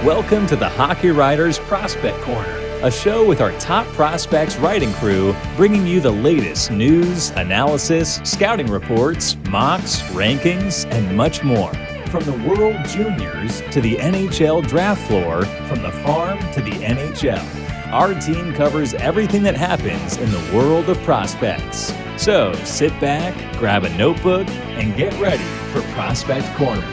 Welcome to the Hockey Writers Prospect Corner, a show with our top prospects writing crew, bringing you the latest news, analysis, scouting reports, mocks, rankings, and much more. From the World Juniors to the NHL draft floor, from the farm to the NHL, our team covers everything that happens in the world of prospects. So sit back, grab a notebook, and get ready for Prospect Corner.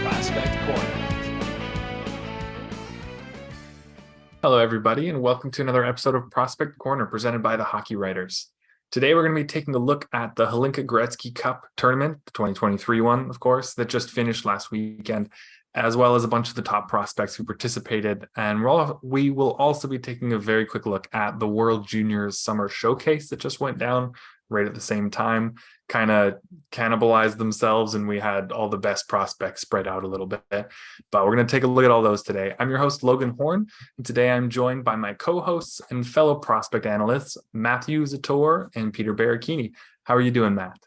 Hello, everybody, and welcome to another episode of Prospect Corner presented by the Hockey Writers. Today, we're going to be taking a look at the Hlinka Gretzky Cup tournament, the 2023 one, of course, that just finished last weekend, as well as a bunch of the top prospects who participated. And we will also be taking a very quick look at the World Juniors Summer Showcase that just went down right at the same time, kind of cannibalized themselves, and we had all the best prospects spread out a little bit. But we're going to take a look at all those today. I'm your host, Logan Horn, and today I'm joined by my co-hosts and fellow prospect analysts, Matthew Zator and Peter Baracchini. How are you doing, Matt?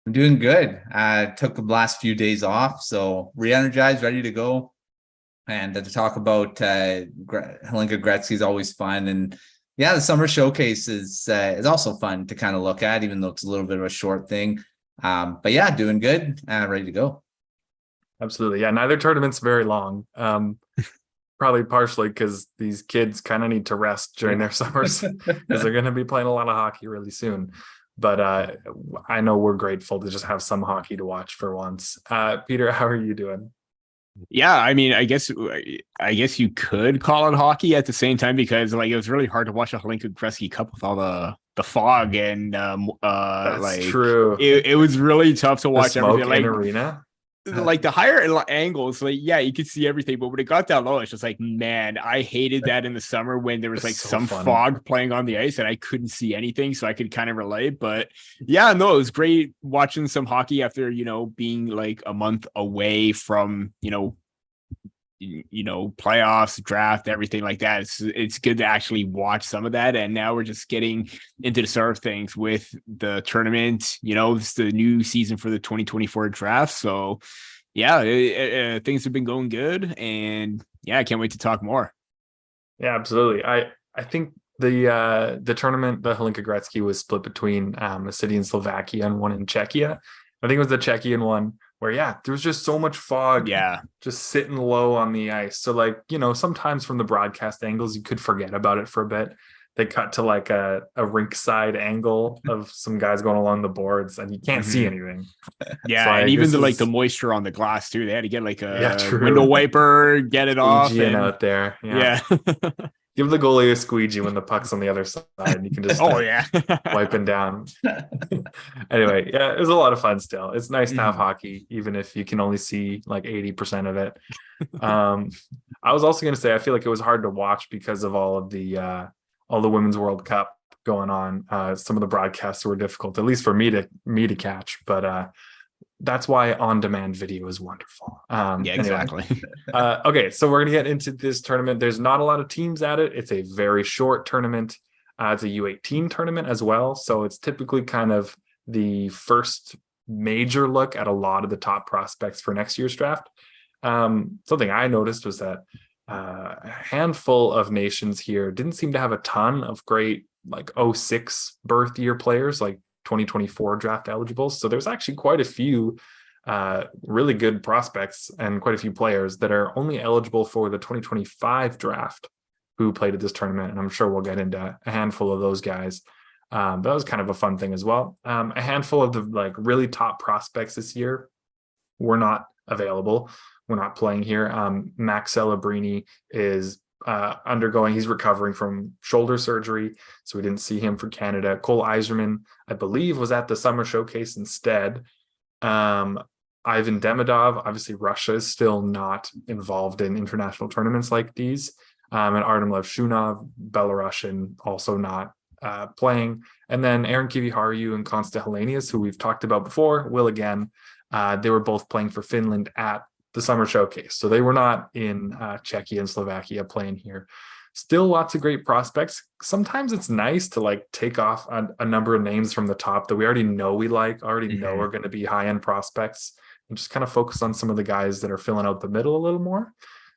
I'm doing good. I took the last few days off, so re-energized, ready to go. And to talk about Hlinka Gretzky is always fun. And yeah, the summer showcase is also fun to kind of look at, even though it's a little bit of a short thing. But yeah, doing good, ready to go. Absolutely. Yeah, neither tournament's very long. Probably partially because these kids kind of need to rest during their summers because they're going to be playing a lot of hockey really soon. But I know we're grateful to just have some hockey to watch for once. Peter, how are you doing? Yeah, I mean, I guess you could call it hockey at the same time, because like it was really hard to watch a Hlinka Gretzky Cup with all the fog and That's like true. It was really tough to watch everything. Like arena. Like the higher angles, like yeah, you could see everything, but when it got down low, it's just like, man, I hated that in the summer when there was like some fog playing on the ice and I couldn't see anything, so I could kind of relate. But yeah, no, it was great watching some hockey after being like a month away from playoffs, draft, everything like that. It's good to actually watch some of that, and now we're just getting into the start of things with the tournament. It's the new season for the 2024 draft, so yeah, things have been going good, and yeah, I can't wait to talk more. Yeah, absolutely. I think the tournament, the Hlinka Gretzky, was split between a city in Slovakia and one in Czechia. I think it was the Czechian one, where there was just so much fog, just sitting low on the ice. So like, sometimes from the broadcast angles, you could forget about it for a bit. They cut to like a rink side angle of some guys going along the boards, and you can't see anything. Yeah, so and even the moisture on the glass too. They had to get like a true. window wiper, get it off, and out there. Yeah. Give the goalie a squeegee when the puck's on the other side, and you can just wiping down. Anyway, yeah, it was a lot of fun still. It's nice to have hockey, even if you can only see like 80% of it. I was also going to say, I feel like it was hard to watch because of all the Women's World Cup going on. Some of the broadcasts were difficult, at least for me to catch, but that's why on-demand video is wonderful. Exactly. Okay, so we're going to get into this tournament. There's not a lot of teams at it. It's a very short tournament. It's a U18 tournament as well, so it's typically kind of the first major look at a lot of the top prospects for next year's draft. Something I noticed was that a handful of nations here didn't seem to have a ton of great like 06 birth year players, like 2024 draft eligibles. So there's actually quite a few really good prospects and quite a few players that are only eligible for the 2025 draft who played at this tournament. And I'm sure we'll get into a handful of those guys. But that was kind of a fun thing as well. A handful of the like really top prospects this year were not available. We're not playing here. Max Celebrini is he's recovering from shoulder surgery, so we didn't see him for Canada. Cole Eiserman, I believe, was at the summer showcase instead. Ivan Demidov, obviously Russia is still not involved in international tournaments like these. And Artem Levshunov, Belarusian, also not playing. And then Aaron Kiviharju and Konsta Helenius, who we've talked about before, will again. They were both playing for Finland at the summer showcase, so they were not in Czechia and Slovakia playing here. Still lots of great prospects. Sometimes it's nice to like take off a number of names from the top that we already know know are going to be high-end prospects, and just kind of focus on some of the guys that are filling out the middle a little more.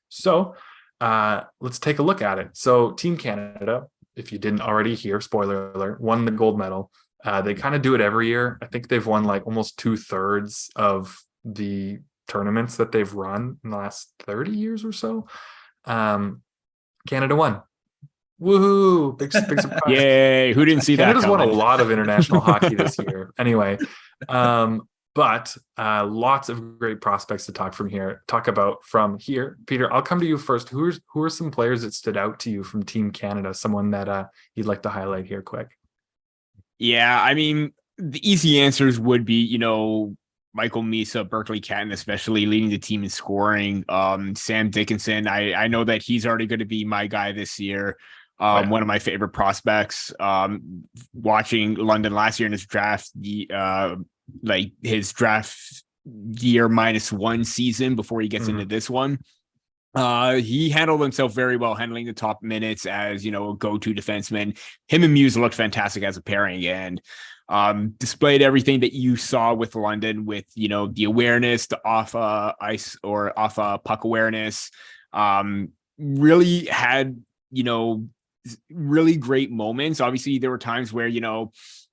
So let's take a look at it. So Team Canada, if you didn't already hear, spoiler alert, won the gold medal. They kind of do it every year. I think they've won like almost 2/3 of the tournaments that they've run in the last 30 years or so. Canada won. Woohoo! Big surprise. Yay! Who didn't see Canada's that? won a lot of international hockey this year. Anyway, but lots of great prospects to talk about from here. Peter, I'll come to you first. Who are some players that stood out to you from Team Canada? Someone that you'd like to highlight here, quick. Yeah, I mean, the easy answers would be, Michael Misa, Berkeley Catton, especially leading the team in scoring. Sam Dickinson, I know that he's already going to be my guy this year. One of my favorite prospects. Watching London last year in his draft, his draft year -1 season before he gets into this one. He handled himself very well, handling the top minutes as, a go-to defenseman. Him and Muse looked fantastic as a pairing and displayed everything that you saw with London with, the awareness, the off ice or off puck awareness. Really had, really great moments. Obviously, there were times where,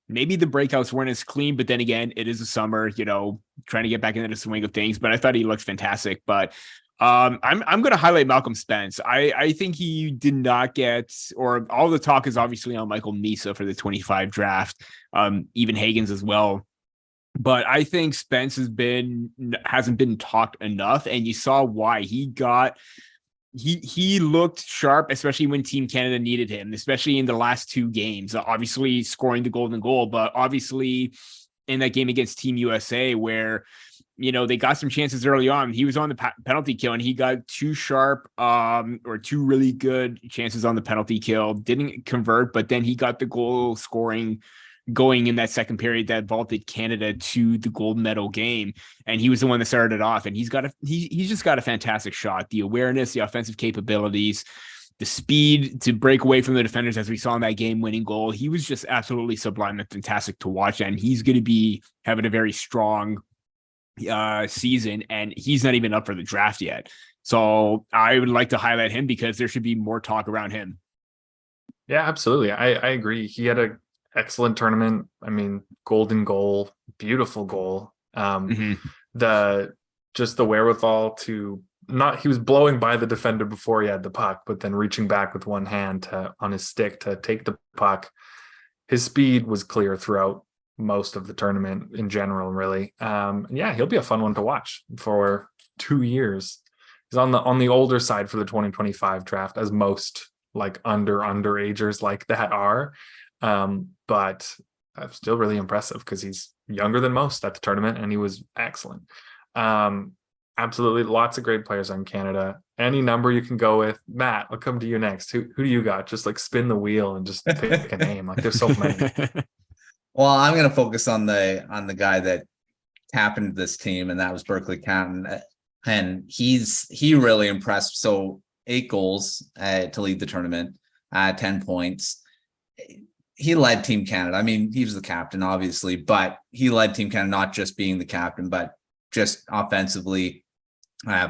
maybe the breakouts weren't as clean, but then again, it is a summer, trying to get back into the swing of things. But I thought he looked fantastic. But I'm going to highlight Malcolm Spence. I think he did not get, or all the talk is obviously on Michael Misa for the 25 draft, even Hagans as well. But I think Spence hasn't been talked enough, and you saw why. He looked sharp, especially when Team Canada needed him, especially in the last 2 games. Obviously scoring the golden goal, but obviously in that game against Team USA where, they got some chances early on. He was on the penalty kill and he got 2 sharp or 2 really good chances on the penalty kill. Didn't convert, but then he got the goal scoring going in that second period that vaulted Canada to the gold medal game. And he was the one that started it off. And he's just got a fantastic shot. The awareness, the offensive capabilities, the speed to break away from the defenders, as we saw in that game-winning goal. He was just absolutely sublime and fantastic to watch. And he's going to be having a very strong season. And he's not even up for the draft yet. So I would like to highlight him because there should be more talk around him. Yeah, absolutely. I agree. He had a excellent tournament. I mean, golden goal, beautiful goal. The wherewithal to he was blowing by the defender before he had the puck, but then reaching back with one hand on his stick to take the puck. His speed was clear throughout most of the tournament in general, really. Yeah, he'll be a fun one to watch for 2 years. He's on the older side for the 2025 draft, as most like underagers like that are. But still really impressive because he's younger than most at the tournament and he was excellent. Absolutely lots of great players on Canada. Any number you can go with. Matt, I'll come to you next. Who do you got? Just like spin the wheel and just pick a name. Like there's so many. Well, I'm going to focus on the guy that captained this team, and that was Berkeley Catton. And he really impressed. So 8 goals to lead the tournament, 10 points. He led Team Canada. I mean, he was the captain, obviously, but he led Team Canada, not just being the captain, but just offensively,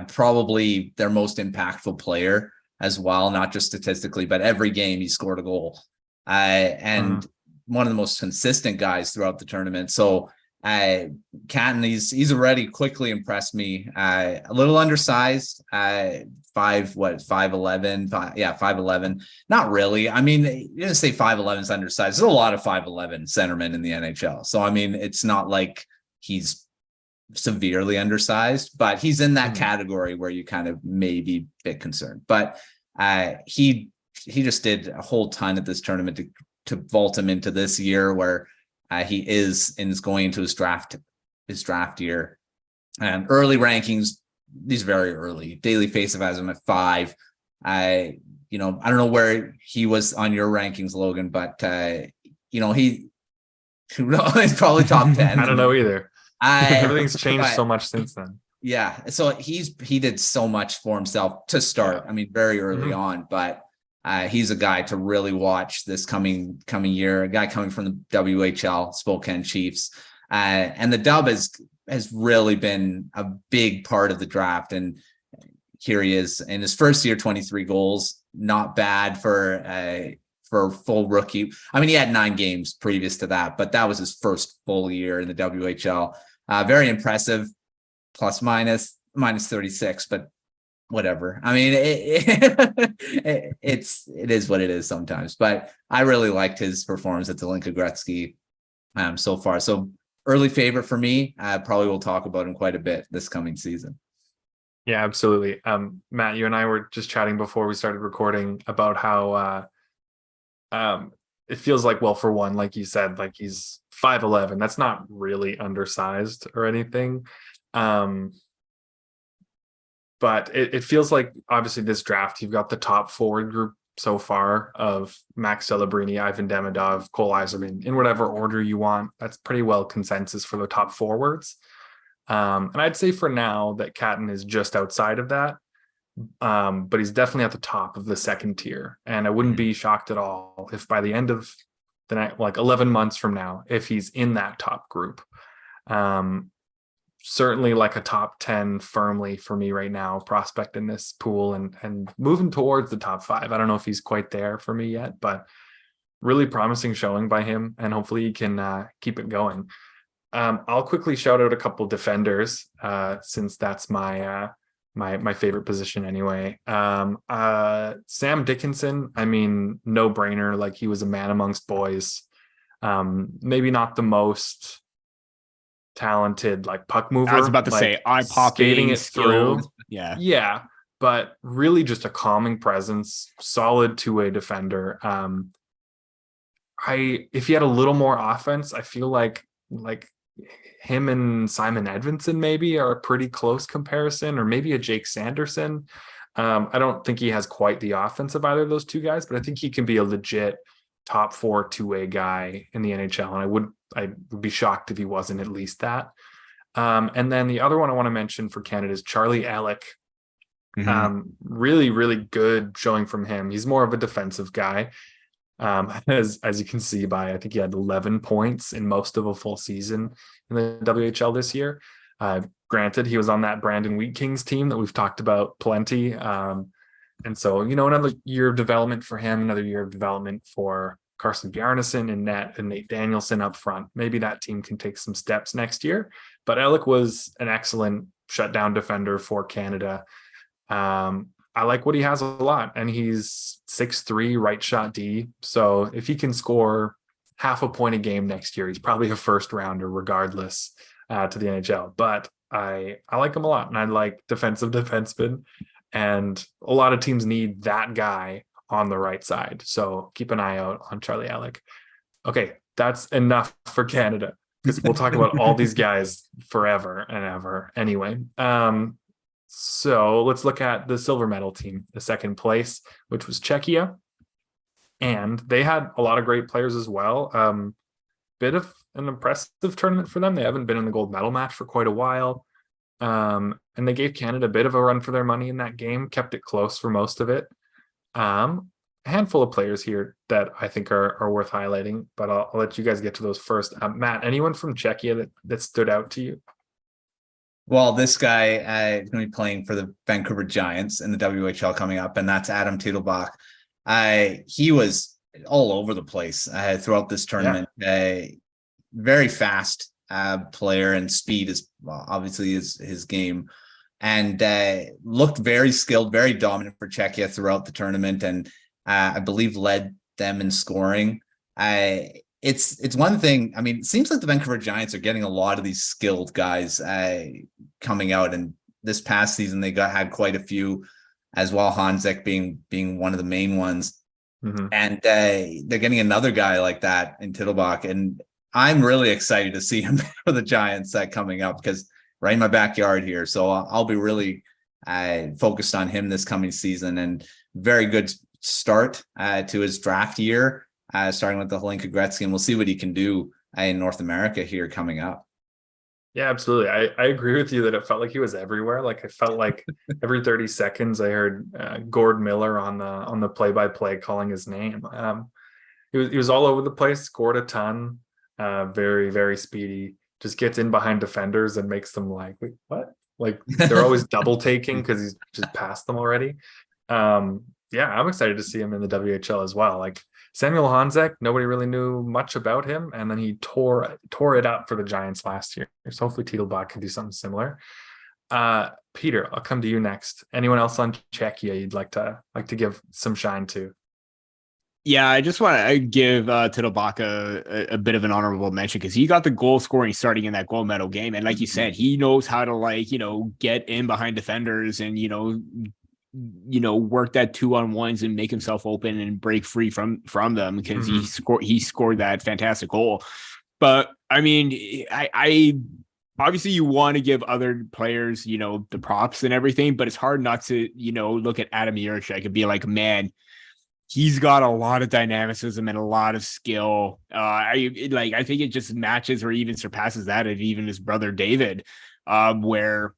probably their most impactful player as well, not just statistically, but every game he scored a goal. And one of the most consistent guys throughout the tournament. So Catton, he's already quickly impressed me. A little undersized, 5'11", 5'11". Not really. I mean, you didn't say 5'11" is undersized. There's a lot of 5'11" centermen in the NHL. So I mean, it's not like he's severely undersized, but he's in that category where you kind of may be a bit concerned. But he just did a whole ton at this tournament to vault him into this year where he is going into his draft year. And early rankings, these very early. Daily Faceoff has him at 5. I don't know where he was on your rankings, Logan, but he's probably top 10. I don't know either. Everything's changed so much since then. Yeah, so he did so much for himself to start. Yeah. I mean, very early on, but he's a guy to really watch this coming year. A guy coming from the WHL, Spokane Chiefs, and the Dub has really been a big part of the draft. And here he is in his first year, 23 goals. Not bad for a full rookie. I mean, he had 9 games previous to that, but that was his first full year in the WHL. Very impressive, plus minus 36, but whatever. I mean, it is what it is sometimes, but I really liked his performance at the Hlinka Gretzky so far. So early favorite for me. Probably will talk about him quite a bit this coming season. Yeah, absolutely. Matt, you and I were just chatting before we started recording about how it feels like, well, for one, like you said, like he's 5'11". That's not really undersized or anything. But it feels like, obviously, this draft, you've got the top forward group so far of Max Celebrini, Ivan Demidov, Cole Yzerman, in whatever order you want. That's pretty well consensus for the top forwards. And I'd say for now that Cayden is just outside of that. But he's definitely at the top of the second tier. And I wouldn't be shocked at all if by the end of the night, like 11 months from now, if he's in that top group. Certainly like a top 10 firmly for me right now, prospect in this pool and moving towards the top 5. I don't know if he's quite there for me yet, but really promising showing by him, and hopefully he can keep it going. I'll quickly shout out a couple defenders since that's my favorite position anyway. Sam Dickinson, I mean, no brainer. Like, he was a man amongst boys. Maybe not the most talented like puck mover. I was about to like, say eye-popping, skating it skilled. through. Yeah, but really just a calming presence, solid two-way defender. If he had a little more offense, I feel like him and Simon Edvinsson maybe are a pretty close comparison, or maybe a Jake Sanderson. I don't think he has quite the offense of either of those two guys, but I think he can be a legit top 4 two-way guy in the NHL. And I would be shocked if he wasn't at least that. And then the other one I want to mention for Canada is Charlie Alec. Really, really good showing from him. He's more of a defensive guy. As you can see by, I think he had 11 points in most of a full season in the WHL this year. Granted, he was on that Brandon Wheat Kings team that we've talked about plenty. And so, another year of development for him, another year of development for Carson Bjarnason in net and Nate Danielson up front. Maybe that team can take some steps next year. But Alec was an excellent shutdown defender for Canada. I like what he has a lot, and he's 6'3", right shot D. So if he can score half a point a game next year, he's probably a first rounder regardless to the NHL. But I like him a lot, and I like defensive defensemen, and a lot of teams need that guy on the right side. So keep an eye out on Charlie Alec. Okay, that's enough for Canada, because we'll talk about all these guys forever and ever anyway. So let's look at the silver medal team, the second place, which was Czechia. And they had a lot of great players as well. Bit of an impressive tournament for them. They haven't been in the gold medal match for quite a while. And they gave Canada a bit of a run for their money in that game, kept it close for most of it. A handful of players here that I think are worth highlighting, but I'll let you guys get to those first. Matt, anyone from Czechia that stood out to you? Well, this guy is going to be playing for the Vancouver Giants in the WHL coming up, and that's Adam Titelbach. He was all over the place throughout this tournament. Very fast player, and speed is obviously his game, and looked very skilled, very dominant for Czechia throughout the tournament, and I believe led them in scoring. It's one thing. I mean, it seems like the Vancouver Giants are getting a lot of these skilled guys coming out, and this past season they had quite a few as well. Hanzek being one of the main ones, and they're getting another guy like that in Titelbach, and I'm really excited to see him for the Giants coming up, because right in my backyard here. So I'll be really focused on him this coming season, and very good start to his draft year. Starting with the Hlinka Gretzky, and we'll see what he can do in North America here coming up. Yeah, absolutely. I agree with you that it felt like he was everywhere. Like, I felt like every 30 seconds I heard Gord Miller on the play-by-play calling his name. He was all over the place, scored a ton, very, very speedy, just gets in behind defenders and makes them like, wait, what? Like they're always double taking because he's just passed them already. Yeah, I'm excited to see him in the WHL as well. Like Samuel Honzek, nobody really knew much about him, and then he tore it up for the Giants last year. So hopefully Titelbach can do something similar. Peter, I'll come to you next. Anyone else on Czechia you'd like to give some shine to? Yeah, I just want to give Titelbach a bit of an honorable mention because he got the goal scoring starting in that gold medal game. And like you said, he knows how to get in behind defenders and, work that 2-on-1s and make himself open and break free from them because he scored that fantastic goal. But I mean, I obviously you want to give other players, the props and everything, but it's hard not to, look at Adam Juracek and be like, man, he's got a lot of dynamicism and a lot of skill. I think it just matches or even surpasses that of even his brother David, where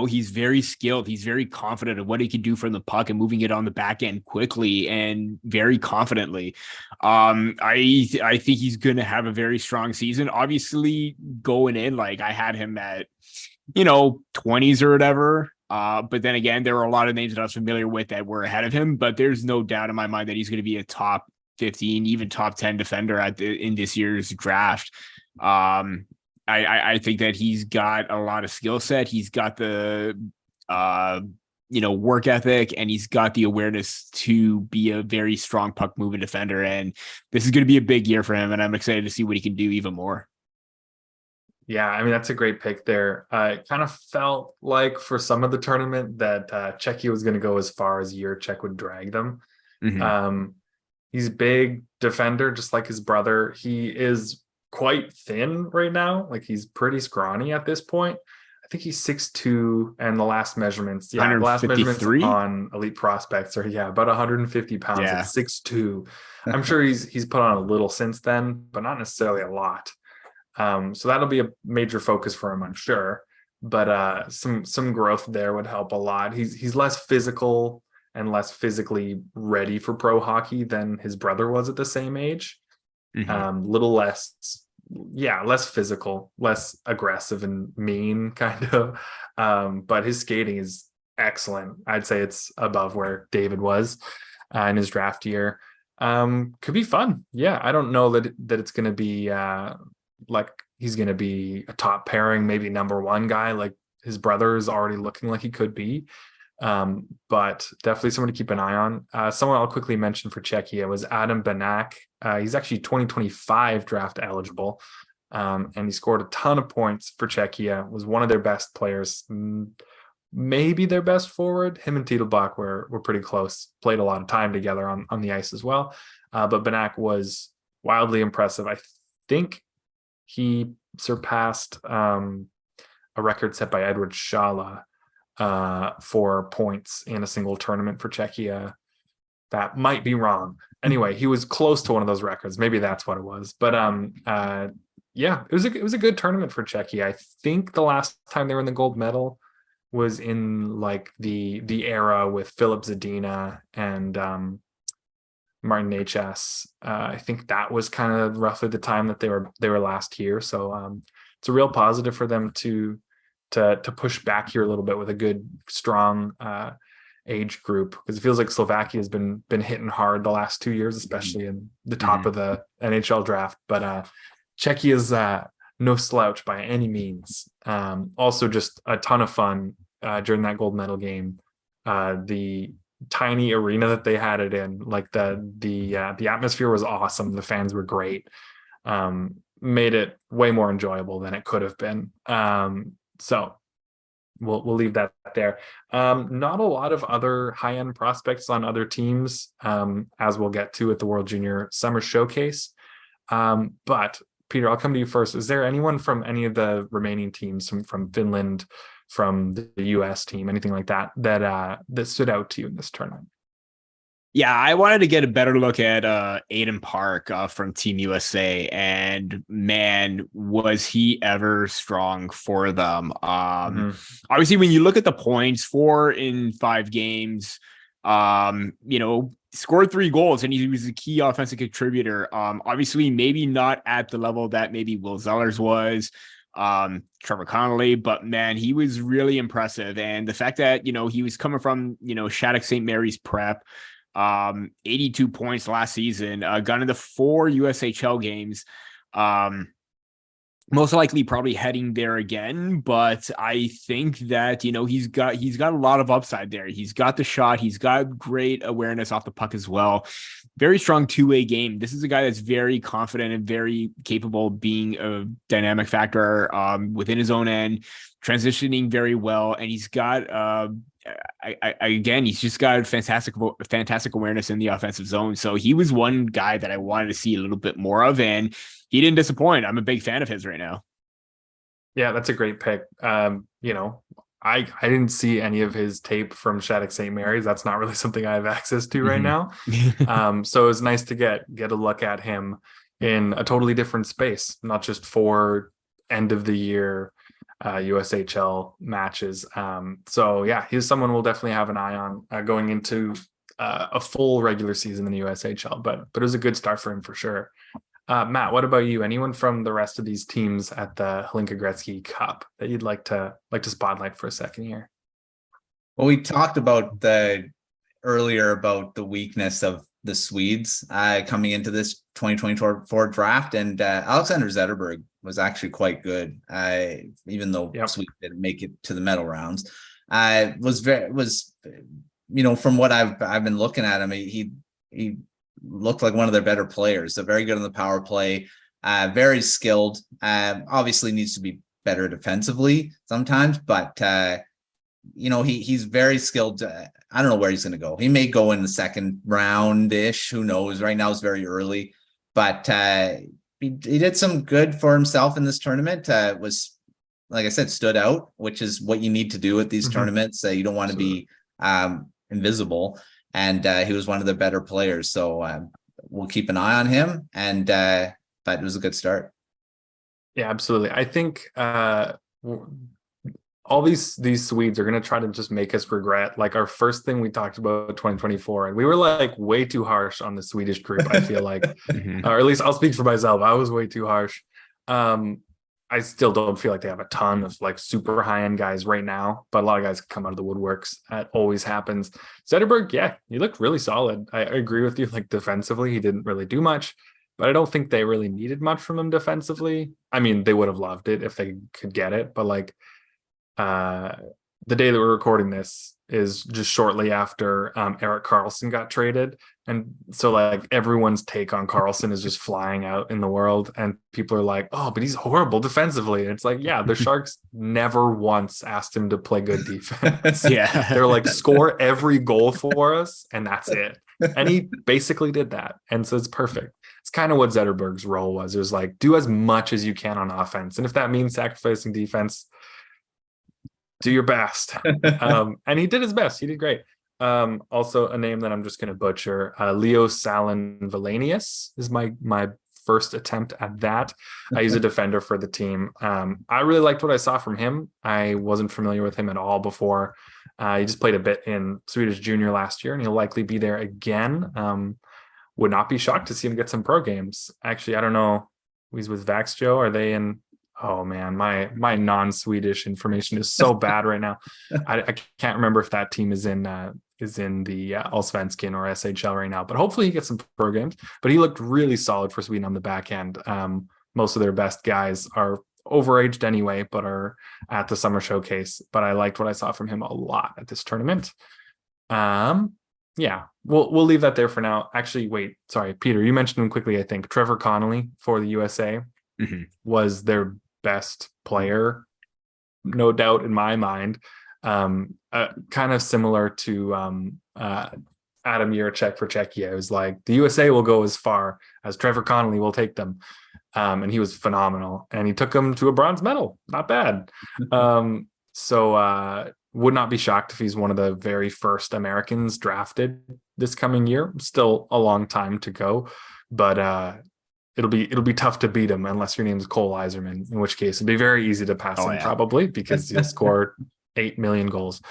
he's very skilled. He's very confident of what he can do from the puck and moving it on the back end quickly and very confidently. I think he's going to have a very strong season. Obviously, going in, I had him at 20s or whatever. But then again, there were a lot of names that I was familiar with that were ahead of him, but there's no doubt in my mind that he's going to be a top 15, even top 10 defender in this year's draft. I think that he's got a lot of skill set. He's got the, work ethic, and he's got the awareness to be a very strong puck moving defender. And this is going to be a big year for him. And I'm excited to see what he can do even more. Yeah, I mean, that's a great pick there. It kind of felt like for some of the tournament that Czechia was going to go as far as Juracek would drag them. Mm-hmm. He's a big defender, just like his brother. He is quite thin right now. Like he's pretty scrawny at this point. I think he's 6'2", and the last measurements, on Elite Prospects are about 150 pounds at 6'2". I'm sure he's put on a little since then, but not necessarily a lot. So that'll be a major focus for him, I'm sure. But some growth there would help a lot. He's less physical and less physically ready for pro hockey than his brother was at the same age. Mm-hmm. Little less physical, less aggressive and mean kind of. But his skating is excellent. I'd say it's above where David was in his draft year. Could be fun. Yeah, I don't know that it's going to be he's going to be a top pairing, maybe number one guy like his brother is already looking like he could be. But definitely someone to keep an eye on. Someone I'll quickly mention for Czechia was Adam Banak. He's actually 2025 draft eligible. And he scored a ton of points for Czechia, was one of their best players, maybe their best forward. Him and Titelbach were pretty close, played a lot of time together on the ice as well. But Banak was wildly impressive. I think he surpassed a record set by Edward Shala for points in a single tournament for Czechia. That might be wrong. Anyway, he was close to one of those records. Maybe that's what it was. But yeah, it was a good tournament for Czechia. I think the last time they were in the gold medal was in the era with Filip Zadina and Martin Necas. I think that was kind of roughly the time that they were last here. So it's a real positive for them to push back here a little bit with a good, strong age group, because it feels like Slovakia has been hitting hard the last 2 years, especially in the top of the NHL draft. But Czechia is no slouch by any means. Also, just a ton of fun during that gold medal game. The tiny arena that they had it in, the atmosphere was awesome. The fans were great. Made it way more enjoyable than it could have been. So we'll leave that there. Not a lot of other high-end prospects on other teams, as we'll get to at the World Junior Summer Showcase. But Peter, I'll come to you first. Is there anyone from any of the remaining teams from Finland, from the US team, anything like that stood out to you in this tournament? Yeah, I wanted to get a better look at Aiden Park from Team USA, and man, was he ever strong for them. Obviously, when you look at the points, 4 in 5 games, scored 3 goals, and he was a key offensive contributor. Obviously, maybe not at the level that maybe Will Zellers was, Trevor Connolly, but man, he was really impressive. And the fact that, he was coming from, Shattuck St. Mary's prep, 82 points last season, got into 4 USHL games, most likely probably heading there again, but I think that, he's got a lot of upside there. He's got the shot. He's got great awareness off the puck as well. Very strong two-way game. This is a guy that's very confident and very capable of being a dynamic factor within his own end, transitioning very well. And he's got, again, he's just got fantastic awareness in the offensive zone. So he was one guy that I wanted to see a little bit more of, and he didn't disappoint. I'm a big fan of his right now. Yeah, that's a great pick. I didn't see any of his tape from Shattuck St. Mary's. That's not really something I have access to right now. So it was nice to get a look at him in a totally different space, not just for end of the year USHL matches. So yeah, he's someone we'll definitely have an eye on going into a full regular season in the USHL. But it was a good start for him for sure. Matt, what about you? Anyone from the rest of these teams at the Hlinka Gretzky Cup that you'd like to spotlight for a second here? Well, we talked about earlier about the weakness of the Swedes coming into this 2024 draft, and Alexander Zetterberg was actually quite good, even though Sweden didn't make it to the medal rounds. Was from what I've been looking at him, he looked like one of their better players. So very good on the power play, very skilled. Obviously needs to be better defensively sometimes, but he's very skilled. I don't know where he's going to go. He may go in the second round-ish. Who knows? Right now it's very early, but he did some good for himself in this tournament. Was, like I said, stood out, which is what you need to do at these tournaments. You don't want to be invisible. And he was one of the better players. So we'll keep an eye on him. And but it was a good start. Yeah, absolutely. I think all these Swedes are going to try to just make us regret. Like our first thing we talked about 2024, and we were like way too harsh on the Swedish group. I feel like, or at least I'll speak for myself. I was way too harsh. I still don't feel like they have a ton of like super high end guys right now, but a lot of guys come out of the woodworks. That always happens. Zetterberg, yeah, he looked really solid. I agree with you. Like defensively, he didn't really do much, but I don't think they really needed much from him defensively. I mean, they would have loved it if they could get it, but like the day that we're recording this is just shortly after Erik Karlsson got traded. And so like everyone's take on Karlsson is just flying out in the world, and people are like, oh, but he's horrible defensively. And it's like, yeah, the Sharks never once asked him to play good defense. Yeah. They're like, score every goal for us, and that's it. And he basically did that. And so it's perfect. It's kind of what Zetterberg's role was. It was like, do as much as you can on offense. And if that means sacrificing defense, do your best. And he did his best. He did great. Also a name that I'm just going to butcher. Leo Salin Valenius is my first attempt at that. He's a defender for the team. I really liked what I saw from him. I wasn't familiar with him at all before. He just played a bit in Swedish Junior last year, and he'll likely be there again. Would not be shocked to see him get some pro games. Actually, I don't know. He's with Vaxjo. Are they in? Oh man, my non-Swedish information is so bad right now. I can't remember if that team is in the Allsvenskan or SHL right now, but hopefully he gets some pro games. But he looked really solid for Sweden on the back end. Most of their best guys are overaged anyway, but are at the summer showcase. But I liked what I saw from him a lot at this tournament. Yeah, we'll leave that there for now. Actually, wait, sorry, Peter, you mentioned him quickly. I think Trevor Connolly for the USA was their best player, no doubt in my mind. Kind of similar to Adam Jiricek for Czechia. It was like the USA will go as far as Trevor Connolly will take them. And he was phenomenal, and he took them to a bronze medal. Not bad. So would not be shocked if he's one of the very first Americans drafted this coming year. Still a long time to go, but it'll be tough to beat him unless your name's Cole Iserman, in which case it'd be very easy to pass him probably, because he'll score 8 million goals.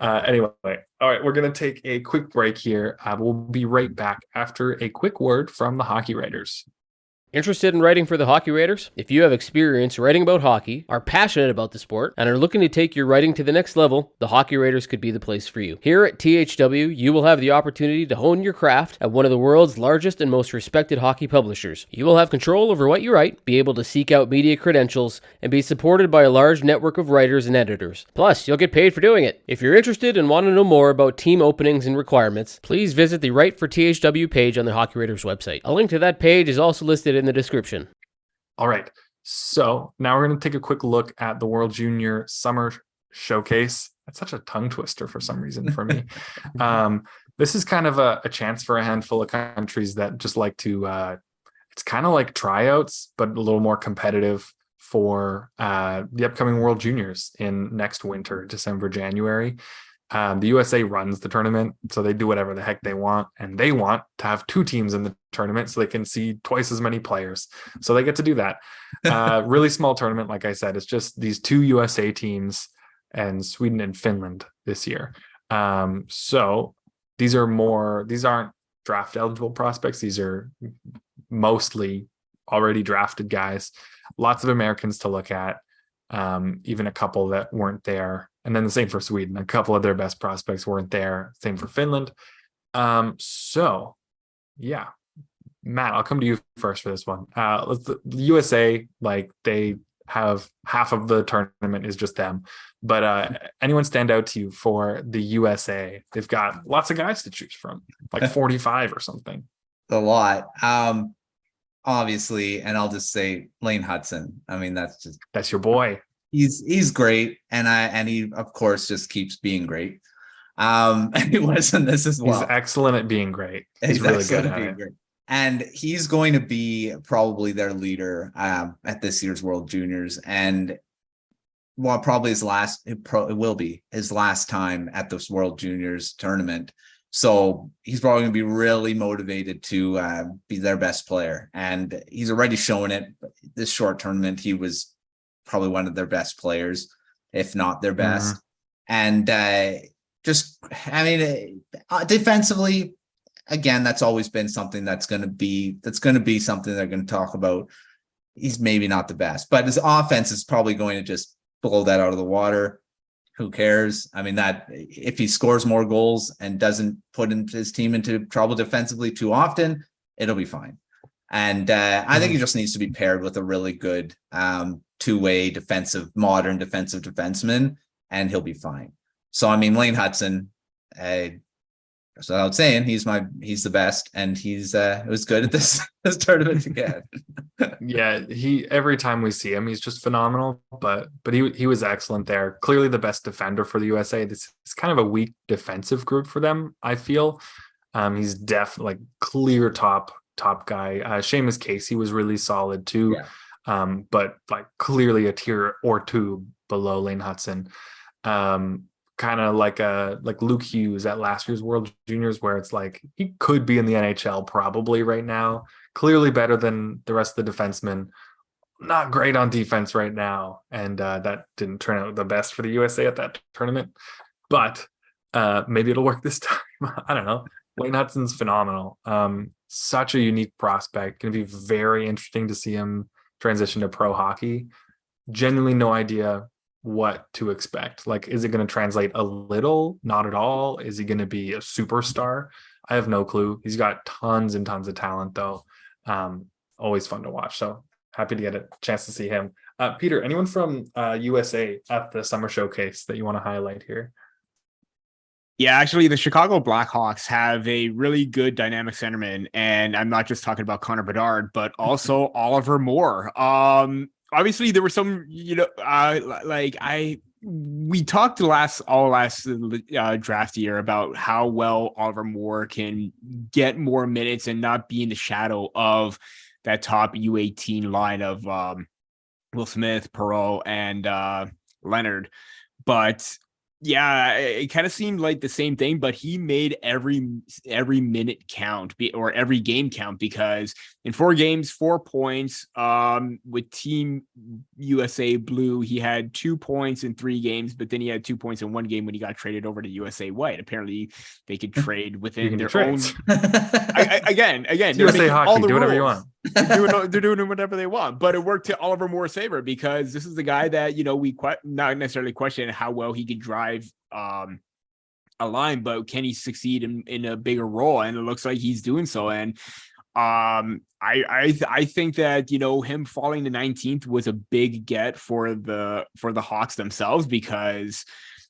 Anyway, all right, we're going to take a quick break here. We'll be right back after a quick word from the Hockey Writers. Interested in writing for the Hockey Raiders? If you have experience writing about hockey, are passionate about the sport, and are looking to take your writing to the next level, the Hockey Raiders could be the place for you. Here at THW, you will have the opportunity to hone your craft at one of the world's largest and most respected hockey publishers. You will have control over what you write, be able to seek out media credentials, and be supported by a large network of writers and editors. Plus, you'll get paid for doing it. If you're interested and want to know more about team openings and requirements, please visit the Write for THW page on the Hockey Raiders website. A link to that page is also listed in the description. All right. So now we're going to take a quick look at the World Junior Summer Showcase. That's such a tongue twister for some reason for me. This is kind of a chance for a handful of countries that just like to, it's kind of like tryouts, but a little more competitive for the upcoming World Juniors in next winter, December, January. The USA runs the tournament, so they do whatever the heck they want, and they want to have 2 teams in the tournament so they can see twice as many players. So they get to do that. Really small tournament, like I said. It's just these 2 USA teams and Sweden and Finland this year. So these aren't draft eligible prospects. These are mostly already drafted guys. Lots of Americans to look at, even a couple that weren't there. And then the same for Sweden. A couple of their best prospects weren't there. Same for Finland. So, yeah. Matt, I'll come to you first for this one. The USA, like, they have half of the tournament is just them. But anyone stand out to you for the USA? They've got lots of guys to choose from, like 45 or something. A lot. Obviously, and I'll just say Lane Hutson. I mean, that's your boy. He's great, and he of course just keeps being great. He was in this as well. He's excellent at being great. He's really good at it. Great. And he's going to be probably their leader at this year's World Juniors, and probably it will be his last time at this World Juniors tournament. So he's probably going to be really motivated to be their best player, and he's already shown it. This short tournament, he was probably one of their best players, if not their best. And defensively, again, that's always been something that's going to be something they're going to talk about. He's maybe not the best, but his offense is probably going to just blow that out of the water. Who cares? I mean, that if he scores more goals and doesn't put his team into trouble defensively too often, it'll be fine. And I think he just needs to be paired with a really good two-way modern defensive defenseman, and he'll be fine. So, I mean, Lane Hutson, so I was saying he's the best, and it was good at this tournament again. Yeah, every time we see him, he's just phenomenal. But he was excellent there. Clearly the best defender for the USA. This is kind of a weak defensive group for them, I feel. He's definitely like clear top guy. Seamus Casey was really solid too. Yeah. But like clearly a tier or 2 below Lane Hutson. Kind of like Luke Hughes at last year's World Juniors, where it's like he could be in the NHL probably right now. Clearly better than the rest of the defensemen. Not great on defense right now, and that didn't turn out the best for the USA at that tournament. But maybe it'll work this time. I don't know. Lane Hutson's phenomenal. Such a unique prospect. Going to be very interesting to see him transition to pro hockey. Genuinely no idea what to expect. Like, is it going to translate a little? Not at all. Is he going to be a superstar? I have no clue. He's got tons and tons of talent though. Always fun to watch. So happy to get a chance to see him. Peter, anyone from USA at the summer showcase that you want to highlight here? Yeah, actually, the Chicago Blackhawks have a really good dynamic centerman, and I'm not just talking about Connor Bedard, but also Oliver Moore. Obviously, there were some, we talked last draft year about how well Oliver Moore can get more minutes and not be in the shadow of that top U18 line of Will Smith, Perreault, and Leonard. But yeah, it kind of seemed like the same thing, but he made every minute count or every game count, because in 4 games, 4 points, with Team USA Blue, he had 2 points in 3 games, but then he had 2 points in 1 game when he got traded over to USA White. Apparently they could trade within their own. Again, USA Hockey, do whatever you want. they're doing whatever they want. But it worked to Oliver Moore's favor because this is the guy that, we not necessarily question how well he could drive a line, but can he succeed in a bigger role? And it looks like he's doing so. And I think that, him falling to 19th was a big get for the Hawks themselves because,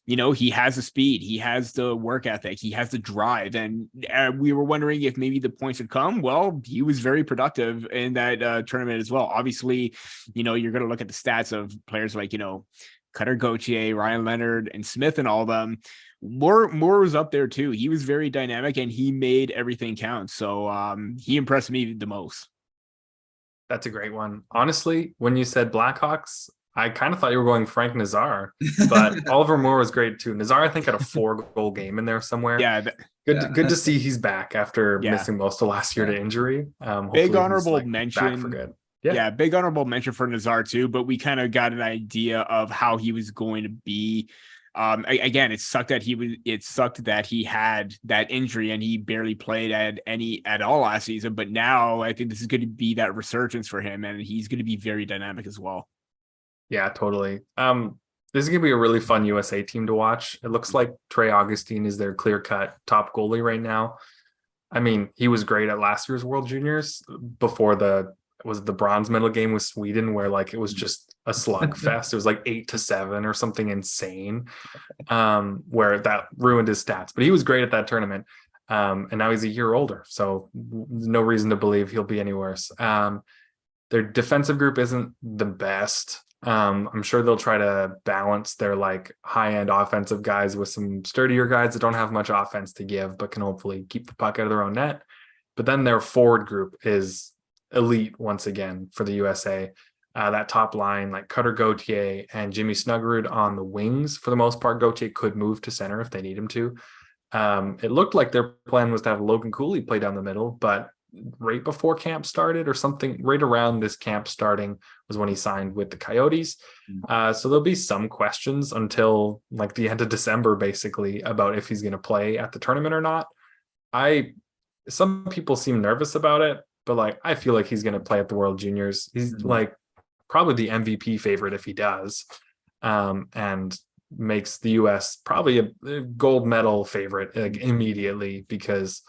he has the speed, he has the work ethic, he has the drive. And we were wondering if maybe the points would come. Well, he was very productive in that tournament as well. Obviously, you're going to look at the stats of players like, Cutter Gauthier, Ryan Leonard, and Smith and all of them. Moore was up there too. He was very dynamic and he made everything count. So he impressed me the most. That's a great one. Honestly, when you said Blackhawks, I kind of thought you were going Frank Nazar, but Oliver Moore was great too. Nazar, I think, had a 4-goal game in there somewhere. Yeah. Good to see he's back after missing most of last year to injury. Big honorable mention. Back for good. Yeah, big honorable mention for Nazar too, but we kind of got an idea of how he was going to be. Again, it sucked that he had that injury and he barely played at all last season. But now I think this is going to be that resurgence for him, and he's going to be very dynamic as well. Yeah, totally. This is going to be a really fun USA team to watch. It looks like Trey Augustine is their clear-cut top goalie right now. I mean, he was great at last year's World Juniors before the bronze medal game with Sweden, where like it was just a slugfest. It was like 8-7 or something insane, where that ruined his stats. But he was great at that tournament, and now he's a year older, so no reason to believe he'll be any worse. Their defensive group isn't the best. I'm sure they'll try to balance their like high-end offensive guys with some sturdier guys that don't have much offense to give, but can hopefully keep the puck out of their own net. But then their forward group is elite once again for the USA. That top line, like Cutter Gauthier and Jimmy Snuggerud on the wings, for the most part. Gauthier could move to center if they need him to. It looked like their plan was to have Logan Cooley play down the middle, but right before camp started or something, right around this camp starting was when he signed with the Coyotes. So there'll be some questions until like the end of December, basically, about if he's going to play at the tournament or not. Some people seem nervous about it, but like I feel like he's going to play at the World Juniors. He's like probably the MVP favorite if he does, and makes the US probably a gold medal favorite like immediately because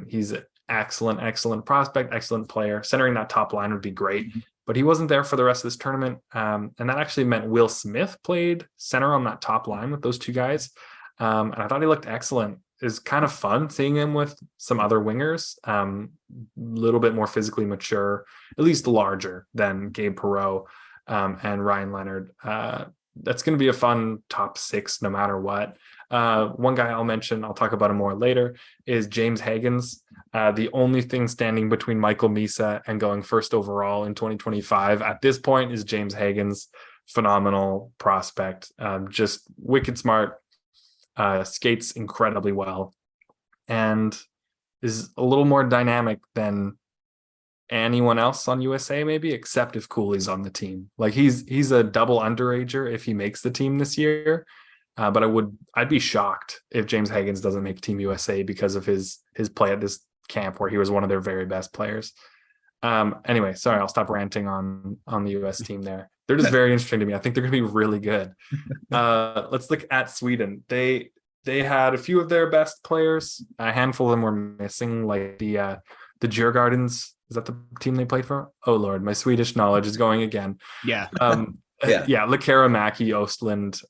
he's an excellent prospect, excellent player. Centering that top line would be great, but he wasn't there for the rest of this tournament, and that actually meant Will Smith played center on that top line with those two guys, and I thought he looked excellent. Is kind of fun seeing him with some other wingers, a little bit more physically mature, at least larger than Gabe Perreault and Ryan Leonard. That's going to be a fun top 6 no matter what. One guy I'll mention, I'll talk about him more later, is James Hagans. The only thing standing between Michael Misa and going first overall in 2025 at this point is James Hagans. Phenomenal prospect, just wicked smart. Skates incredibly well and is a little more dynamic than anyone else on USA, maybe, except if Cooley's on the team. Like he's a double underager if he makes the team this year, but I'd be shocked if James Hagans doesn't make Team USA because of his play at this camp where he was one of their very best players. Anyway, sorry, I'll stop ranting on the US team there. They're just very interesting to me. I think they're going to be really good. Let's look at Sweden. They had a few of their best players. A handful of them were missing, like the Djurgårdens. Is that the team they played for? Oh Lord, my Swedish knowledge is going again. Yeah. Lekara, Maki, Ostland,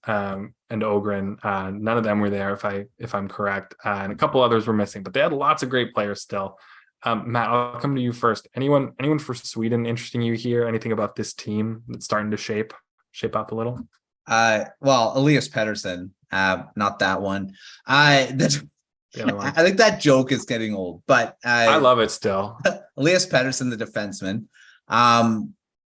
and Ogren. None of them were there, if I'm correct. And a couple others were missing, but they had lots of great players still. Matt, I'll come to you first. Anyone for Sweden interesting you here? Anything about this team that's starting to shape up a little? Well, Elias Pettersson, not that one. I think that joke is getting old, but I love it still. Elias Pettersson, the defenseman,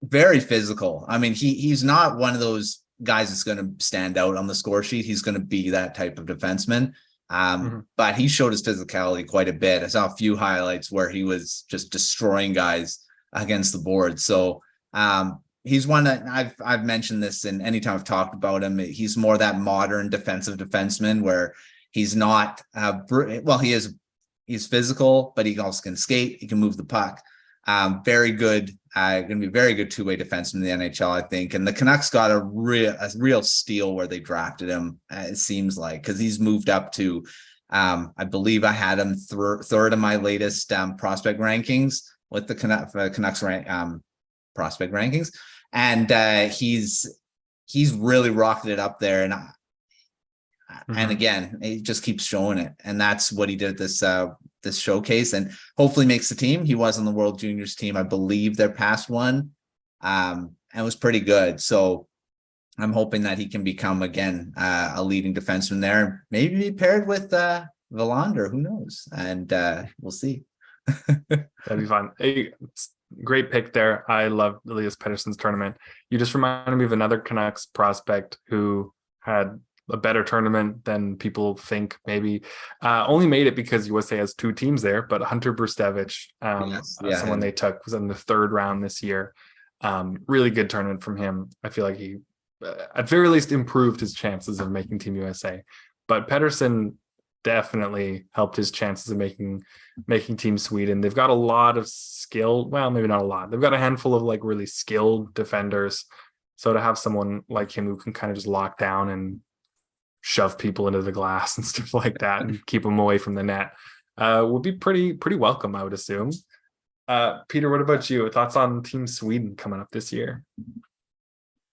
very physical. I mean, he's not one of those guys that's going to stand out on the score sheet. He's going to be that type of defenseman. But he showed his physicality quite a bit. I saw a few highlights where he was just destroying guys against the board. So he's one that I've mentioned this, and anytime I've talked about him, he's more that modern defensive defenseman where he's not he's physical, but he also can skate, he can move the puck. Very good. Going to be very good two-way defenseman in the NHL, I think. And the Canucks got a real steal where they drafted him. It seems like, because he's moved up to, I believe I had him third in my latest prospect rankings with the Canucks prospect rankings, and he's really rocketed it up there. And again, he just keeps showing it, and that's what he did at this showcase, and hopefully makes the team. He was on the World Juniors team, I believe, their past one, and was pretty good. So I'm hoping that he can become again a leading defenseman there, maybe be paired with Willander, who knows? And we'll see. That'd be fun. Hey, great pick there. I love Elias Pettersson's tournament. You just reminded me of another Canucks prospect who had a better tournament than people think. Maybe only made it because USA has two teams there, but Hunter Brustevich, someone they took, was in the third round this year. Really good tournament from him. I feel like he at very least improved his chances of making Team USA, but Pettersson definitely helped his chances of making Team Sweden. They've got a lot of skill. Well, maybe not a lot. They've got a handful of like really skilled defenders. So to have someone like him who can kind of just lock down and shove people into the glass and stuff like that and keep them away from the net would be pretty welcome, I would assume. Peter, what about you? Thoughts on Team Sweden coming up this year?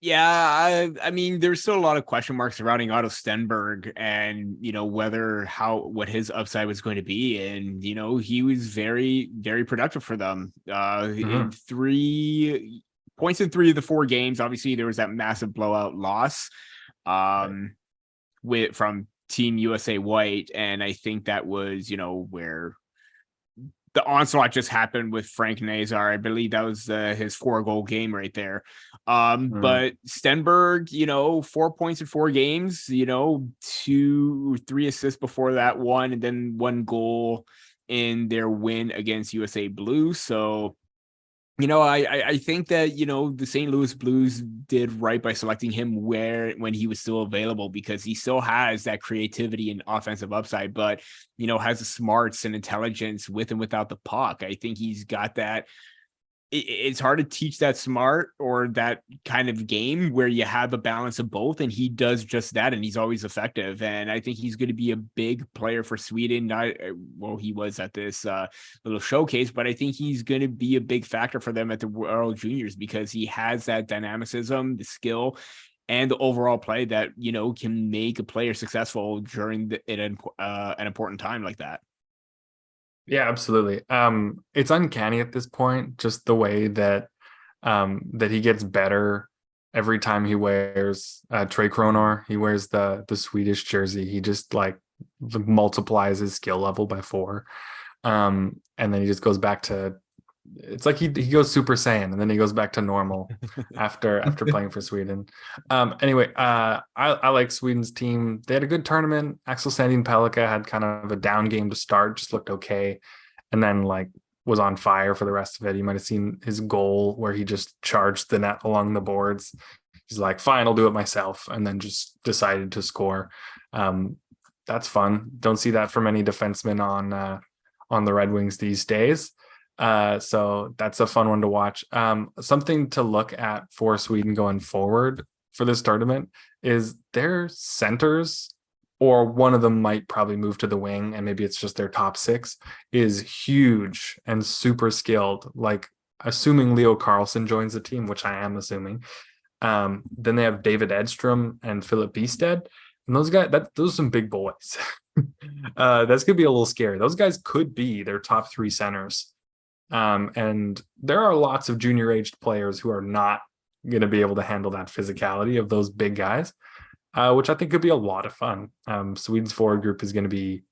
Yeah, I mean, there's still a lot of question marks surrounding Otto Stenberg and, what his upside was going to be. And, he was very, very productive for them. In 3 points in 3 of the 4 games. Obviously, there was that massive blowout loss from Team USA White. And I think that was, where the onslaught just happened with Frank Nazar. I believe that was his 4-goal game right there. But Stenberg, 4 points in 4 games, 2 or 3 assists before that one, and then 1 goal in their win against USA Blues. So, I think that, the St. Louis Blues did right by selecting him when he was still available, because he still has that creativity and offensive upside, but, has the smarts and intelligence with and without the puck. I think he's got that. It's hard to teach that smart or that kind of game where you have a balance of both, and he does just that, and he's always effective. And I think he's going to be a big player for Sweden. He was at this little showcase, but I think he's going to be a big factor for them at the World Juniors, because he has that dynamicism, the skill, and the overall play that, can make a player successful during an important time like that. Yeah, absolutely. It's uncanny at this point, just the way that that he gets better every time he wears Trey Kronor. He wears the Swedish jersey. He just like multiplies his skill level by 4, and then he just goes back to. It's like he goes Super Saiyan, and then he goes back to normal after playing for Sweden. Anyway, I like Sweden's team. They had a good tournament. Axel Sandin Pellikka had kind of a down game to start, just looked okay, and then like was on fire for the rest of it. You might have seen his goal where he just charged the net along the boards. He's like, fine, I'll do it myself, and then just decided to score. That's fun. Don't see that from any defenseman on the Red Wings these days. So that's a fun one to watch. Something to look at for Sweden going forward for this tournament is their centers, or one of them might probably move to the wing, and maybe it's just their top 6, is huge and super skilled. Like, assuming Leo Carlsson joins the team, which I am assuming, then they have David Edstrom and Philip Biested, and those guys, those are some big boys. That's gonna be a little scary. Those guys could be their top 3 centers. And there are lots of junior aged players who are not going to be able to handle that physicality of those big guys, which I think could be a lot of fun. Sweden's forward group is going to be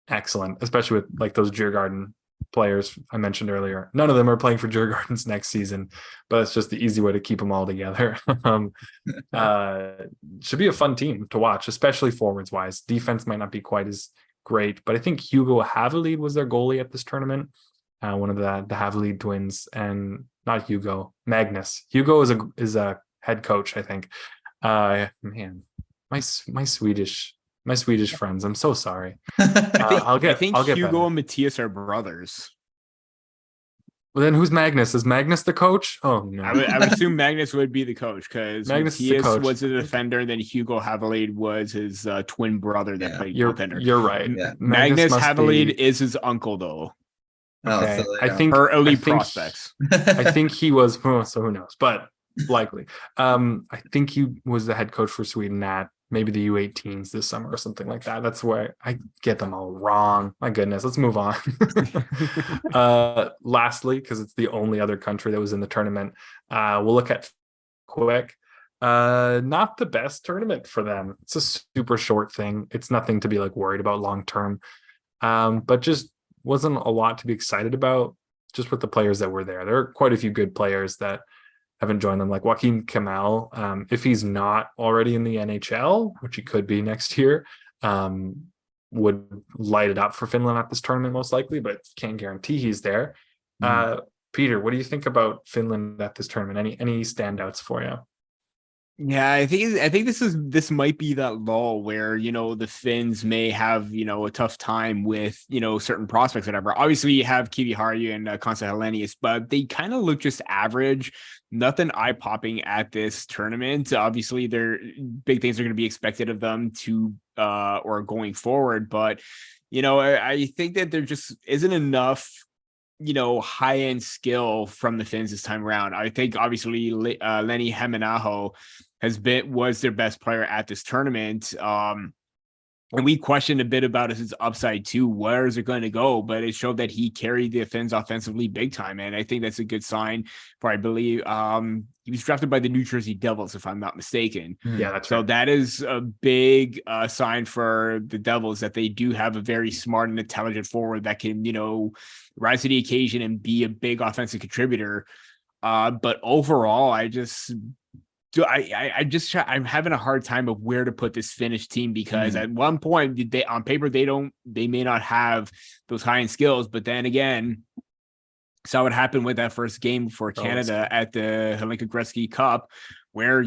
excellent, especially with like those Djurgården players I mentioned earlier. None of them are playing for Djurgårdens next season, but it's just the easy way to keep them all together. Should be a fun team to watch, especially forwards wise. Defense might not be quite as great, but I think Hugo Havelid was their goalie at this tournament. One of the Havelid twins, and not Hugo, Magnus. Hugo is a head coach, I think. Man, my Swedish friends. I'm so sorry. I think I'll get Hugo better. and Matthias are brothers. Well, then who's Magnus? Is Magnus the coach? Oh no. I would assume Magnus would be the coach because Matthias was the defender, and then Hugo Havelid was his twin brother that played goaltender. You're right. Yeah. Magnus Havelid is his uncle, though. Okay, so, I think for elite prospects. I think he was. So who knows? But likely, I think he was the head coach for Sweden at maybe the U18s this summer or something like that. That's where I get them all wrong. My goodness, let's move on. Lastly, because it's the only other country that was in the tournament, we'll look at quick. Not the best tournament for them. It's a super short thing. It's nothing to be like worried about long term. But just wasn't a lot to be excited about just with the players that were there. There are quite a few good players that haven't joined them, like Joaquin Kamel. If he's not already in the NHL, which he could be next year, would light it up for Finland at this tournament most likely, but can't guarantee he's there. Peter, what do you think about Finland at this tournament? Any standouts for you? Yeah, I think this might be that lull where, the Finns may have, a tough time with, certain prospects, whatever. Obviously you have Kiviharju and Konsta Helenius, but they kind of look just average, nothing eye-popping at this tournament. Obviously their big things are going to be expected of them or going forward, but I think that there just isn't enough high-end skill from the Finns this time around. I think obviously Lenny Hämeenaho was their best player at this tournament. And we questioned a bit about his upside too. Where is it going to go? But it showed that he carried the Finns offensively big time. And I think that's a good sign for, I believe, he was drafted by the New Jersey Devils, if I'm not mistaken. Yeah, that's so right. that is a big sign for the Devils that they do have a very smart and intelligent forward that can, rise to the occasion and be a big offensive contributor. But overall, I'm having a hard time of where to put this Finnish team because at one point on paper they may not have those high-end skills, but then again, saw what happened with that first game for Canada at the Hlinka Gretzky Cup, where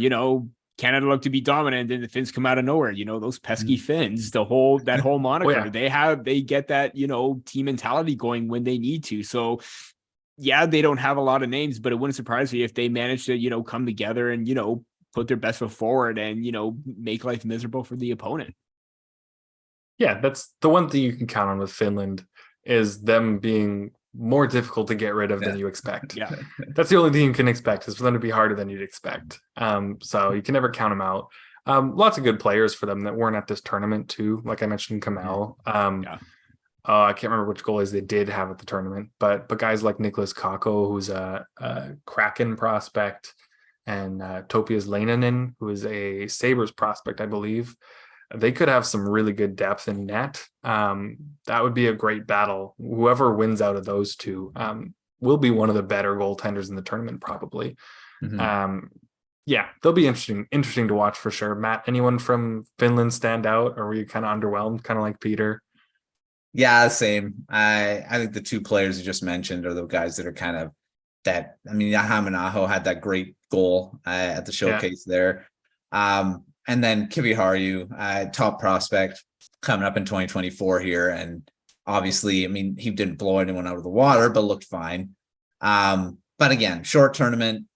Canada looked to be dominant, and the Finns come out of nowhere. Those pesky Finns, that whole moniker, they get that team mentality going when they need to. So yeah, they don't have a lot of names, but it wouldn't surprise me if they manage to, come together and, put their best foot forward and, make life miserable for the opponent. Yeah, that's the one thing you can count on with Finland is them being more difficult to get rid of than you expect. Yeah. That's the only thing you can expect is for them to be harder than you'd expect. So you can never count them out. Lots of good players for them that weren't at this tournament too. Like I mentioned, Kamel. I can't remember which goalies they did have at the tournament, but guys like Nicholas Kakko, who's a Kraken prospect, and Topias Leinonen, who is a Sabres prospect, I believe. They could have some really good depth in net. That would be a great battle. Whoever wins out of those two will be one of the better goaltenders in the tournament, probably. Yeah, they'll be interesting to watch for sure. Matt, anyone from Finland stand out, or were you kind of underwhelmed, kind of like Peter? Yeah, same. I think the two players you just mentioned are the guys that are kind of that. I mean, Hämeenaho had that great goal at the showcase there. And then Kiviharju, top prospect coming up in 2024 here. And obviously, I mean, he didn't blow anyone out of the water, but looked fine. But again, short tournament,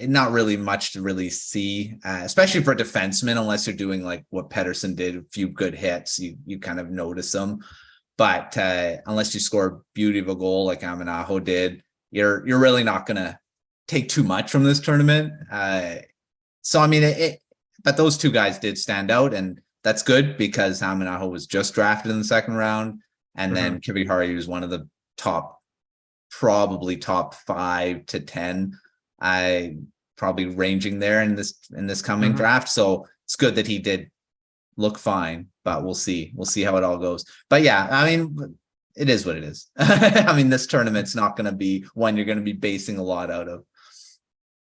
not really much to really see, especially for defensemen, unless you're doing like what Pettersson did, a few good hits, you kind of notice them. But unless you score a beauty of a goal like Hämeenaho did, you're really not going to take too much from this tournament. So, I mean, but those two guys did stand out, and that's good because Hämeenaho was just drafted in the second round. And then Kiviharju is one of the probably top 5 to 10, probably ranging there in this coming draft. So it's good that he did look fine, but we'll see how it all goes. But yeah, I mean, it is what it is. I mean, this tournament's not going to be one you're going to be basing a lot out of.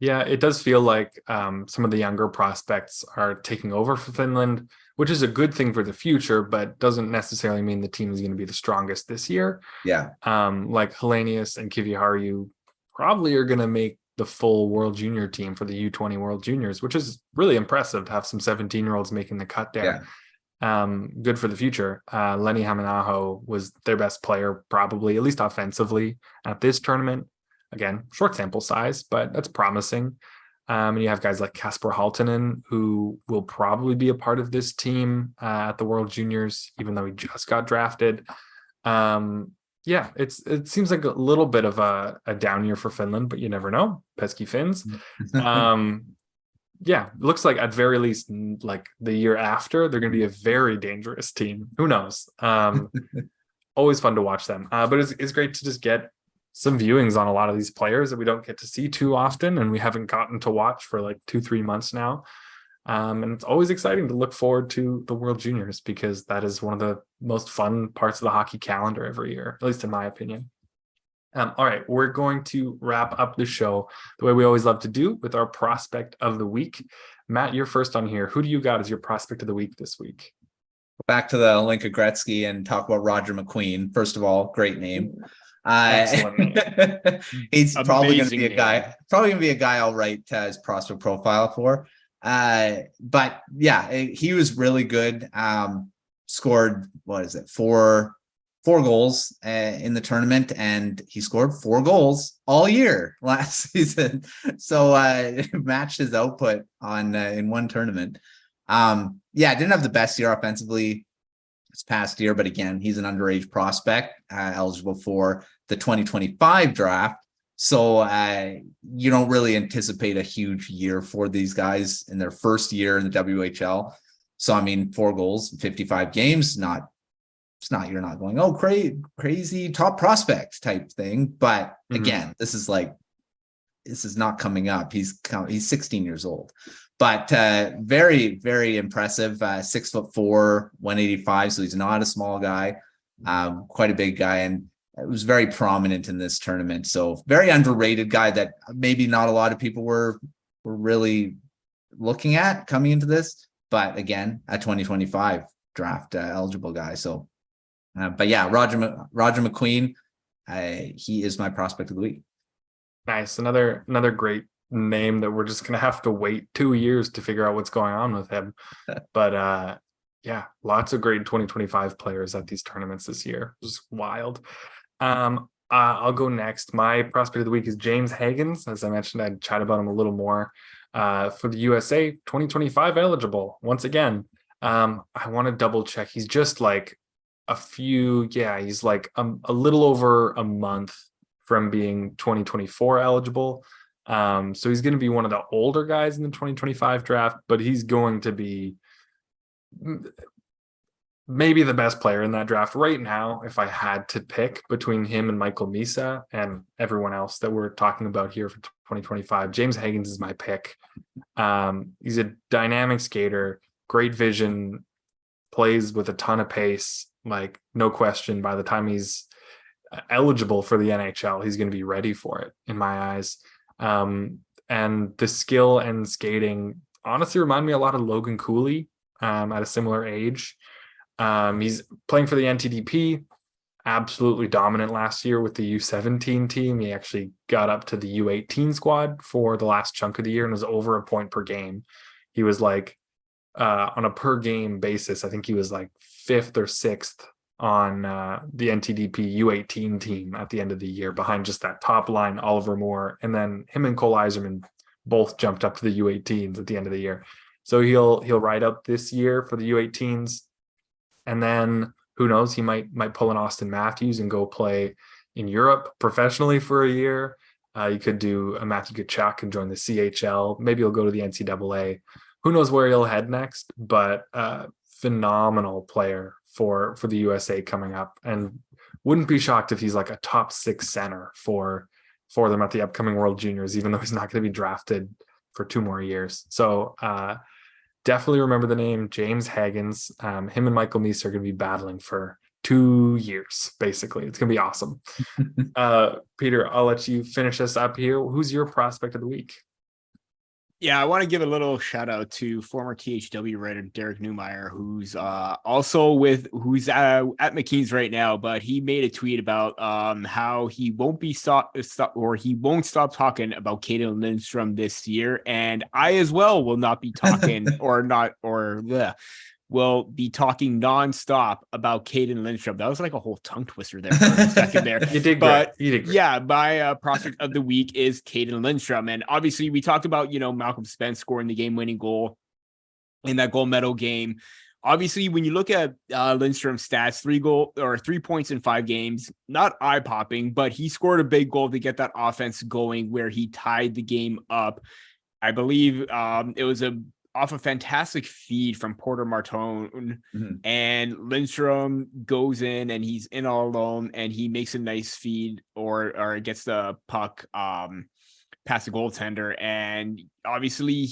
Yeah, it does feel like some of the younger prospects are taking over for Finland, which is a good thing for the future, but doesn't necessarily mean the team is going to be the strongest this year. Yeah. Like Helenius and Kiviharju probably are going to make the full World Junior team for the U20 World Juniors, which is really impressive to have some 17-year-olds making the cut there. Yeah. Good for the future. Lenny Hämeenaho was their best player, probably, at least offensively, at this tournament. Again, short sample size, but that's promising. And you have guys like Kasper Halttunen, who will probably be a part of this team at the World Juniors, even though he just got drafted. It seems like a little bit of a down year for Finland, but you never know. Pesky Finns. Looks like at very least, like the year after, they're going to be a very dangerous team. Who knows? Always fun to watch them. But it's great to just get some viewings on a lot of these players that we don't get to see too often, and we haven't gotten to watch for like 2-3 months now. And it's always exciting to look forward to the World Juniors, because that is one of the most fun parts of the hockey calendar every year, at least in my opinion. All right, we're going to wrap up the show the way we always love to do, with our prospect of the week. Matt, you're first on here. Who do you got as your prospect of the week this week? Back to the Hlinka Gretzky and talk about Roger McQueen. First of all, great name. Excellent name. He's probably going to be a Amazing guy I'll write his prospect profile for. But yeah, he was really good. Scored, four goals in the tournament, and he scored 4 goals all year last season. So matched his output on in one tournament. Didn't have the best year offensively this past year, but again, he's an underage prospect eligible for the 2025 draft. So you don't really anticipate a huge year for these guys in their first year in the WHL. So I mean, 4 goals, 55 games, you're not going, oh, crazy top prospect type thing. But again, this is not coming up. He's 16 years old, but very, very impressive. 6'4", 185. So he's not a small guy, quite a big guy, and it was very prominent in this tournament. So very underrated guy that maybe not a lot of people were really looking at coming into this, but again, a 2025 draft eligible guy. So, but yeah, Roger McQueen, he is my prospect of the week. Nice. Another great name that we're just going to have to wait 2 years to figure out what's going on with him. But lots of great 2025 players at these tournaments this year. Just wild. I'll go next. My prospect of the week is James Hagans. As I mentioned, I'd chat about him a little more. For the USA, 2025 eligible once again. I want to double check. He's just like he's like a little over a month from being 2024 eligible. So he's going to be one of the older guys in the 2025 draft, but he's going to be maybe the best player in that draft right now. If I had to pick between him and Michael Misa and everyone else that we're talking about here for 2025, James Hagans is my pick. He's a dynamic skater, great vision, plays with a ton of pace. Like, no question, by the time he's eligible for the NHL, he's going to be ready for it in my eyes. And the skill and skating honestly remind me a lot of Logan Cooley at a similar age. He's playing for the NTDP, absolutely dominant last year with the U17 team. He actually got up to the U18 squad for the last chunk of the year and was over a point per game. He was like, on a per game basis, I think he was like 5th or 6th on the NTDP U18 team at the end of the year, behind just that top line, Oliver Moore. And then him and Cole Iserman both jumped up to the U18s at the end of the year. So he'll ride up this year for the U18s. And then who knows, he might pull an Austin Matthews and go play in Europe professionally for a year. You could do a Matthew Tkachuk and join the CHL. Maybe he'll go to the NCAA. Who knows where he'll head next, but phenomenal player for the USA coming up. And wouldn't be shocked if he's like a top 6 center for them at the upcoming World Juniors, even though he's not going to be drafted for 2 more years. So definitely remember the name James Hagans. Him and Michael Misa are going to be battling for 2 years, basically. It's going to be awesome. Peter, I'll let you finish us up here. Who's your prospect of the week? Yeah, I want to give a little shout out to former THW writer Derek Newmeyer, who's who's at McKean's right now, but he made a tweet about how he won't stop talking about Cayden Lindstrom this year, and I as well will not be talking will be talking nonstop about Cayden Lindstrom. That was like a whole tongue twister there for a second there. You did but great. You did great. Yeah, my prospect of the week is Cayden Lindstrom. And obviously we talked about, Malcolm Spence scoring the game-winning goal in that gold medal game. Obviously, when you look at Lindstrom's stats, 3 points in 5 games, not eye-popping, but he scored a big goal to get that offense going where he tied the game up. I believe it was off a fantastic feed from Porter Martone, and Lindstrom goes in and he's in all alone and he makes a nice feed or gets the puck past the goaltender. And obviously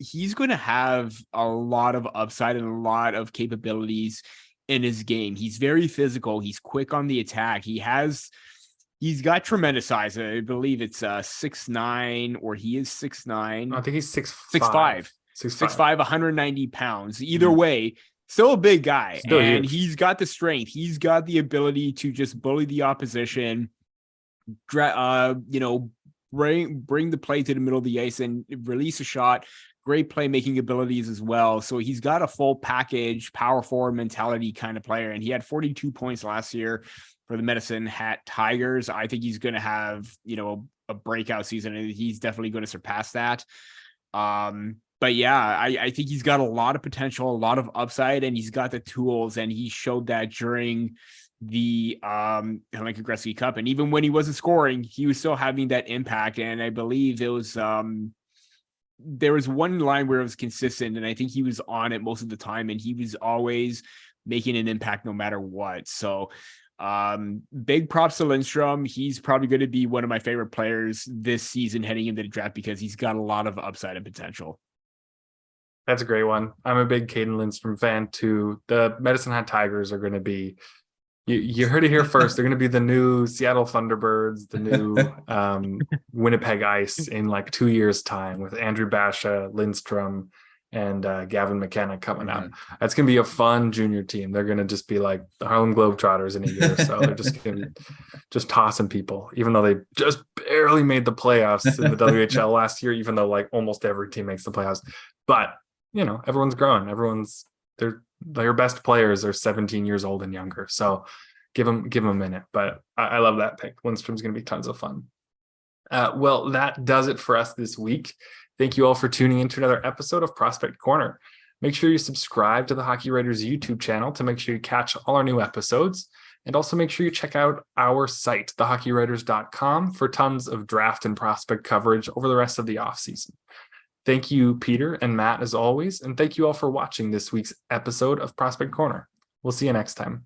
he's going to have a lot of upside and a lot of capabilities in his game. He's very physical. He's quick on the attack. He's got tremendous size. I believe it's 6'9", or he is 6'9". I think he's 6'5". 6'5", 190 pounds. Either way, still a big guy. Still and huge. He's got the strength. He's got the ability to just bully the opposition, bring the play to the middle of the ice and release a shot. Great playmaking abilities as well. So he's got a full package, power forward mentality kind of player. And he had 42 points last year for the Medicine Hat Tigers. I think he's going to have, a breakout season, and he's definitely going to surpass that. But yeah, I think he's got a lot of potential, a lot of upside, and he's got the tools, and he showed that during the Hlinka Gretzky Cup. And even when he wasn't scoring, he was still having that impact. And I believe it was there was one line where it was consistent, and I think he was on it most of the time, and he was always making an impact no matter what. So big props to Lindstrom. He's probably going to be one of my favorite players this season heading into the draft because he's got a lot of upside and potential. That's a great one. I'm a big Cayden Lindstrom fan too. The Medicine Hat Tigers are going to be, you heard it here first. They're going to be the new Seattle Thunderbirds, the new Winnipeg Ice in like 2 years' time with Andrew Basha, Lindstrom, and Gavin McKenna coming up. That's going to be a fun junior team. They're going to just be like the Harlem Globetrotters in a year or so. They're just going to be just tossing people, even though they just barely made the playoffs in the WHL last year, even though like almost every team makes the playoffs. But, everyone's growing. Their best players are 17 years old and younger. So give them a minute. But I love that pick. Lindstrom's going to be tons of fun. Well, that does it for us this week. Thank you all for tuning in to another episode of Prospect Corner. Make sure you subscribe to the Hockey Writers YouTube channel to make sure you catch all our new episodes. And also make sure you check out our site, thehockeywriters.com, for tons of draft and prospect coverage over the rest of the offseason. Thank you, Peter and Matt, as always. And thank you all for watching this week's episode of Prospect Corner. We'll see you next time.